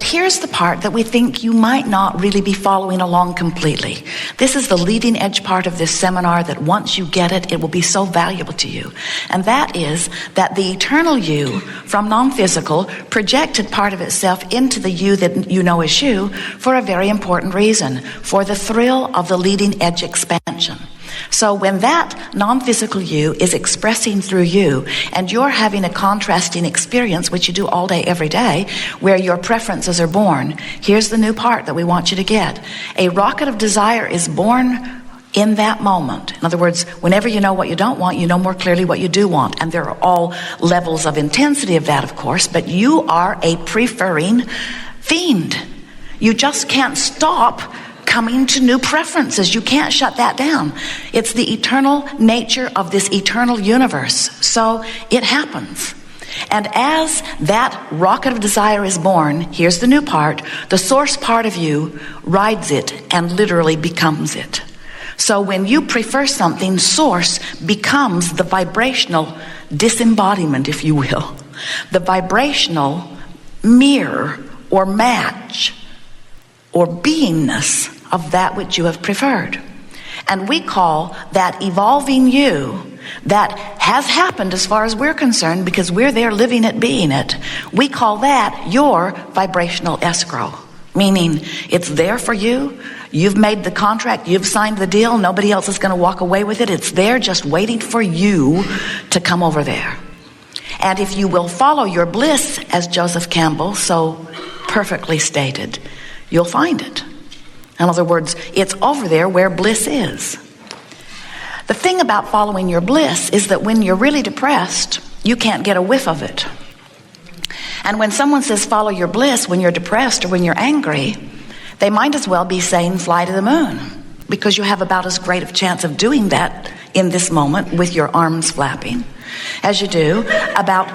Here's the part that we think you might not really be following along completely. This is the leading edge part of this seminar that once you get it, it will be so valuable to you. And that is that the eternal you from non-physical projected part of itself into the you that you know as you for a very important reason, for the thrill of the leading edge expansion. So when that non-physical you is expressing through you and you're having a contrasting experience, which you do all day, every day, where your preferences are born, here's the new part that we want you to get. A rocket of desire is born in that moment. In other words, whenever you know what you don't want, you know more clearly what you do want. And there are all levels of intensity of that, of course, but you are a preferring fiend. You just can't stop coming to new preferences. You can't shut that down. It's the eternal nature of this eternal universe. So it happens. And as that rocket of desire is born, here's the new part, the source part of you rides it and literally becomes it. So when you prefer something, source becomes the vibrational disembodiment, if you will, the vibrational mirror or match or beingness of that which you have preferred. And we call that evolving you that has happened as far as we're concerned, because we're there living it, being it. We call that your vibrational escrow, meaning it's there for you. You've made the contract, you've signed the deal, nobody else is going to walk away with it. It's there just waiting for you to come over there. And if you will follow your bliss, as Joseph Campbell so perfectly stated, you'll find it. In other words, it's over there where bliss is. The thing about following your bliss is that when you're really depressed, you can't get a whiff of it. And when someone says follow your bliss when you're depressed or when you're angry, they might as well be saying fly to the moon, because you have about as great a chance of doing that in this moment with your arms flapping as you do about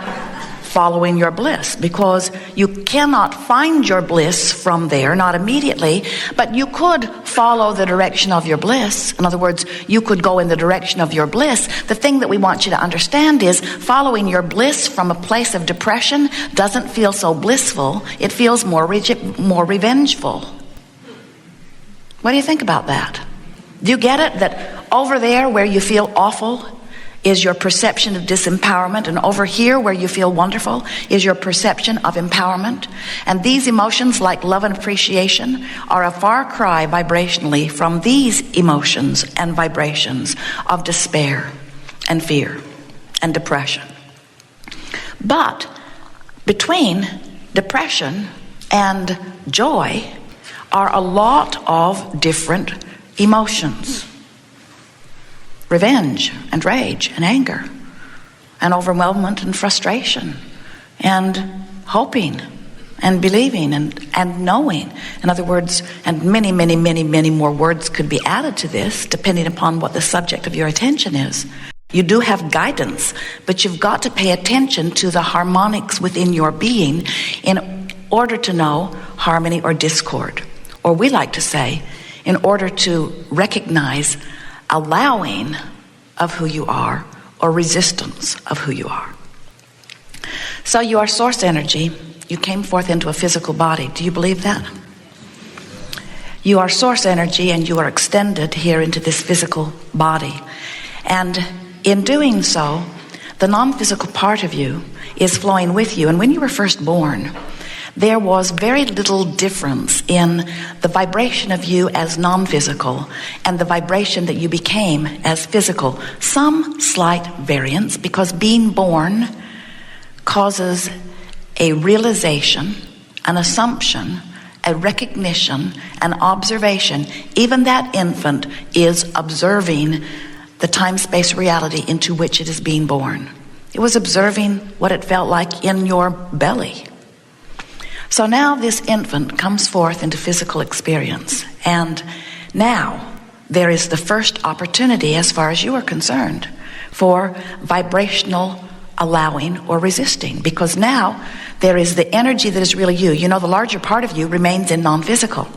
following your bliss, because you cannot find your bliss from there, not immediately, but you could follow the direction of your bliss. In other words, you could go in the direction of your bliss. The thing that we want you to understand is following your bliss from a place of depression doesn't feel so blissful. It feels more revengeful. What do you think about that? Do you get it? That over there where you feel awful is your perception of disempowerment, and over here where you feel wonderful is your perception of empowerment. And these emotions, like love and appreciation, are a far cry vibrationally from these emotions and vibrations of despair and fear and depression. But between depression and joy are a lot of different emotions. Revenge and rage and anger and overwhelmment and frustration and hoping and believing and knowing. In other words, and many, many, many, many more words could be added to this depending upon what the subject of your attention is. You do have guidance, but you've got to pay attention to the harmonics within your being in order to know harmony or discord. Or we like to say, in order to recognize allowing of who you are or resistance of who you are. So you are source energy. You came forth into a physical body. Do you believe that? You are source energy and you are extended here into this physical body. And in doing so, the non-physical part of you is flowing with you. And when you were first born, there was very little difference in the vibration of you as non-physical and the vibration that you became as physical. Some slight variance, because being born causes a realization, an assumption, a recognition, an observation. Even that infant is observing the time-space reality into which it is being born. It was observing what it felt like in your belly. So now this infant comes forth into physical experience, and now there is the first opportunity, as far as you are concerned, for vibrational allowing or resisting, because now there is the energy that is really you. You know, the larger part of you remains in non-physical.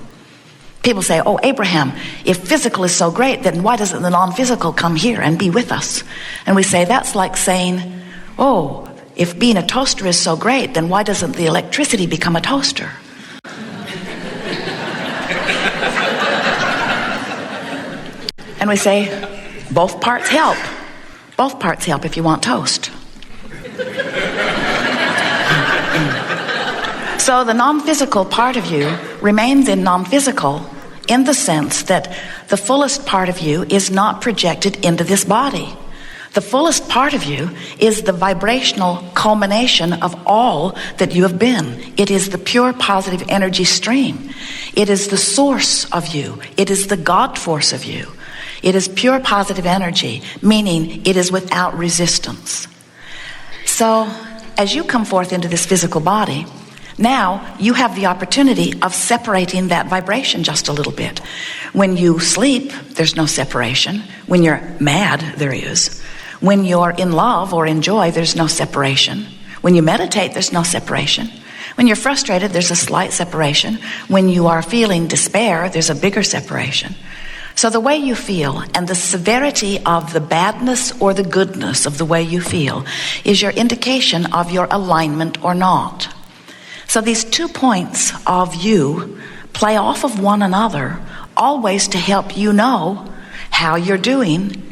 People say, oh, Abraham, if physical is so great, then why doesn't the non-physical come here and be with us? And we say, that's like saying, oh, if being a toaster is so great, then why doesn't the electricity become a toaster? And we say, both parts help. Both parts help if you want toast. So the non-physical part of you remains in non-physical in the sense that the fullest part of you is not projected into this body. The fullest part of you is the vibrational culmination of all that you have been. It is the pure positive energy stream. It is the source of you. It is the God force of you. It is pure positive energy, meaning it is without resistance. So as you come forth into this physical body, now you have the opportunity of separating that vibration just a little bit. When you sleep, there's no separation. When you're mad, there is. When you're in love or in joy, there's no separation. When you meditate, there's no separation. When you're frustrated, there's a slight separation. When you are feeling despair, there's a bigger separation. So the way you feel and the severity of the badness or the goodness of the way you feel is your indication of your alignment or not. So these 2 points of you play off of one another, always to help you know how you're doing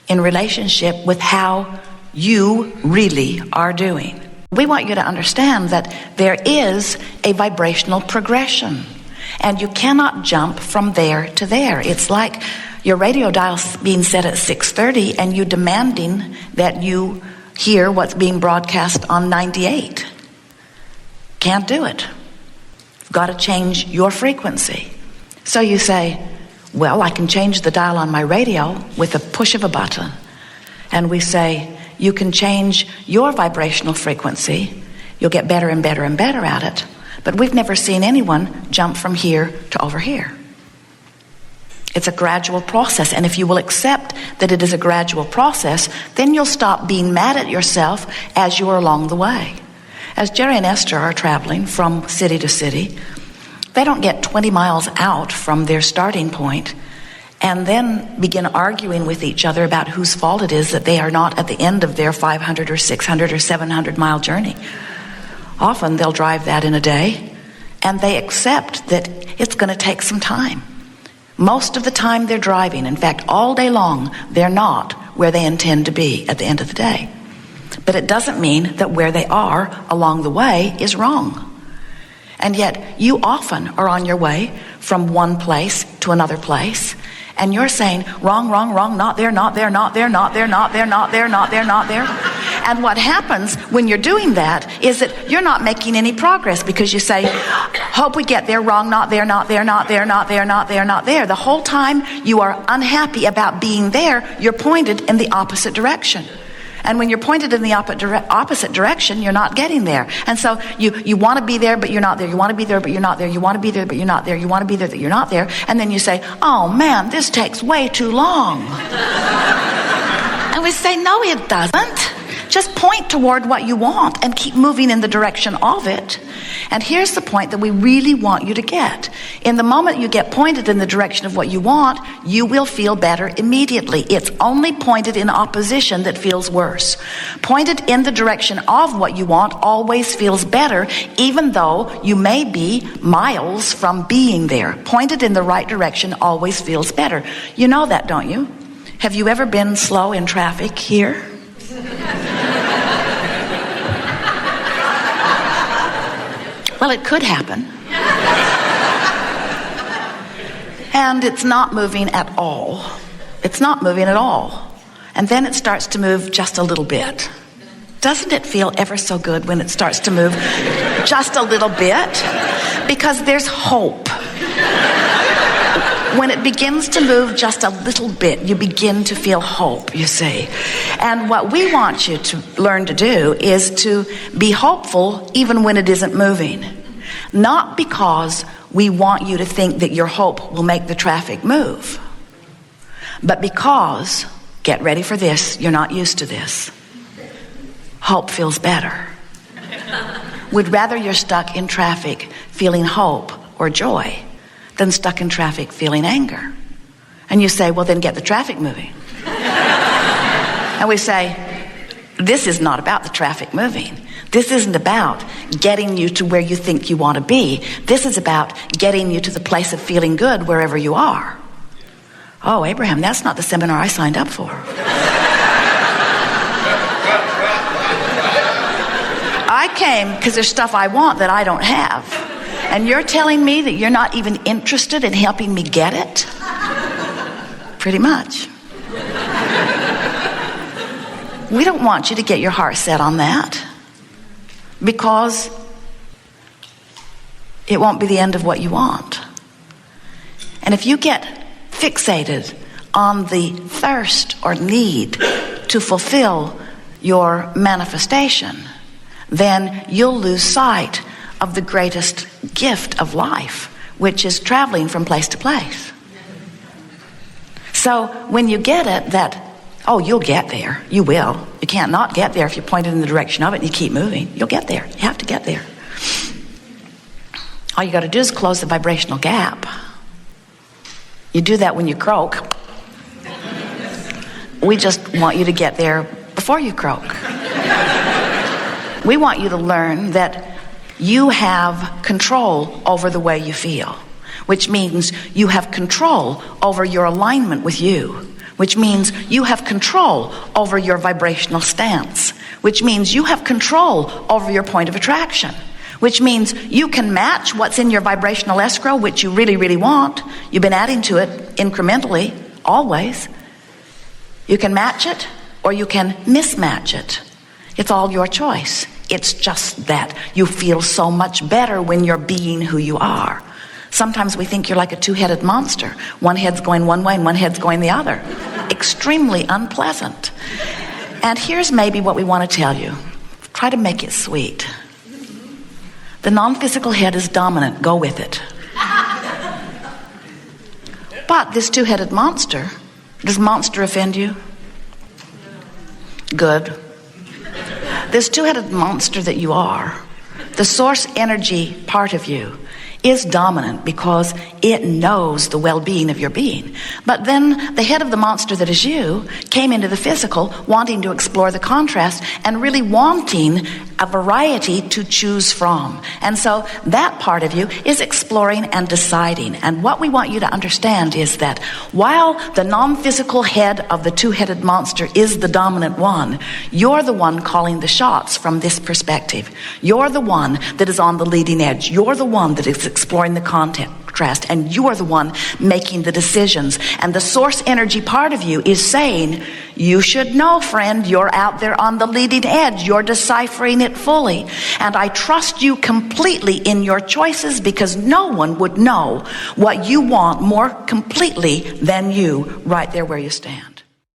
in relationship with how you really are doing. We want you to understand that there is a vibrational progression, and you cannot jump from there to there. It's like your radio dial being set at 6:30 and you demanding that you hear what's being broadcast on 98. Can't do it. You've got to change your frequency. So you say, well, I can change the dial on my radio with a push of a button. And we say, you can change your vibrational frequency. You'll get better and better and better at it. But we've never seen anyone jump from here to over here. It's a gradual process. And if you will accept that it is a gradual process, then you'll stop being mad at yourself as you are along the way. As Jerry and Esther are traveling from city to city, they don't get 20 miles out from their starting point and then begin arguing with each other about whose fault it is that they are not at the end of their 500 or 600 or 700 mile journey. Often they'll drive that in a day, and they accept that it's going to take some time. Most of the time they're driving. In fact, all day long, they're not where they intend to be at the end of the day. But it doesn't mean that where they are along the way is wrong. And yet you often are on your way from one place to another place, and you're saying, wrong, wrong, wrong, not there, not there, not there, not there, not there, not there, not there, not there. And what happens when you're doing that is that you're not making any progress, because you say, hope we get there, wrong, not there, not there, not there, not there, not there, not there. The whole time you are unhappy about being there, you're pointed in the opposite direction. And when you're pointed in the opposite direction, you're not getting there. And so you want to be there, but you're not there. You want to be there, but you're not there. You want to be there, but you're not there. You want to be there, but you're not there. And then you say, oh man, this takes way too long. And we say, no, it doesn't. Just point toward what you want and keep moving in the direction of it. And here's the point that we really want you to get. In the moment you get pointed in the direction of what you want, you will feel better immediately. It's only pointed in opposition that feels worse. Pointed in the direction of what you want always feels better, even though you may be miles from being there. Pointed in the right direction always feels better. You know that, don't you? Have you ever been slow in traffic here? Well, it could happen. And it's not moving at all. It's not moving at all. And then it starts to move just a little bit. Doesn't it feel ever so good when it starts to move just a little bit? Because there's hope. When it begins to move just a little bit, you begin to feel hope, you see. And what we want you to learn to do is to be hopeful even when it isn't moving. Not because we want you to think that your hope will make the traffic move, but because, get ready for this, you're not used to this, hope feels better. We'd rather you're stuck in traffic feeling hope or joy than stuck in traffic feeling anger. And you say, well, then get the traffic moving. And we say, This is not about the traffic moving. This isn't about getting you to where you think you want to be. This is about getting you to the place of feeling good wherever you are. Oh, Abraham, that's not the seminar I signed up for. I came because there's stuff I want that I don't have. And you're telling me that you're not even interested in helping me get it? Pretty much. We don't want you to get your heart set on that, because it won't be the end of what you want. And if you get fixated on the thirst or need to fulfill your manifestation, then you'll lose sight of the greatest gift of life, which is traveling from place to place. So when you get it that, oh, you'll get there. You will. You can't not get there if you point it in the direction of it and you keep moving. You'll get there. You have to get there. All you got to do is close the vibrational gap. You do that when you croak. We just want you to get there before you croak. We want you to learn that you have control over the way you feel, which means you have control over your alignment with you, which means you have control over your vibrational stance, which means you have control over your point of attraction, which means you can match what's in your vibrational escrow, which you really, really want. You've been adding to it incrementally, always. You can match it or you can mismatch it. It's all your choice. It's just that you feel so much better when you're being who you are. Sometimes we think you're like a two-headed monster. One head's going one way and one head's going the other. Extremely unpleasant. And here's maybe what we want to tell you. Try to make it sweet. The non-physical head is dominant. Go with it. But this two-headed monster, does monster offend you? Good. This two-headed monster that you are, the source energy part of you, is dominant because it knows the well-being of your being. But then the head of the monster that is you came into the physical wanting to explore the contrast and really wanting a variety to choose from. And so that part of you is exploring and deciding. And what we want you to understand is that while the non-physical head of the two-headed monster is the dominant one, you're the one calling the shots from this perspective. You're the one that is on the leading edge. You're the one that is exploring the contrast, and you are the one making the decisions. And the source energy part of you is saying, you should know, friend, you're out there on the leading edge. You're deciphering it fully. And I trust you completely in your choices, because no one would know what you want more completely than you right there where you stand.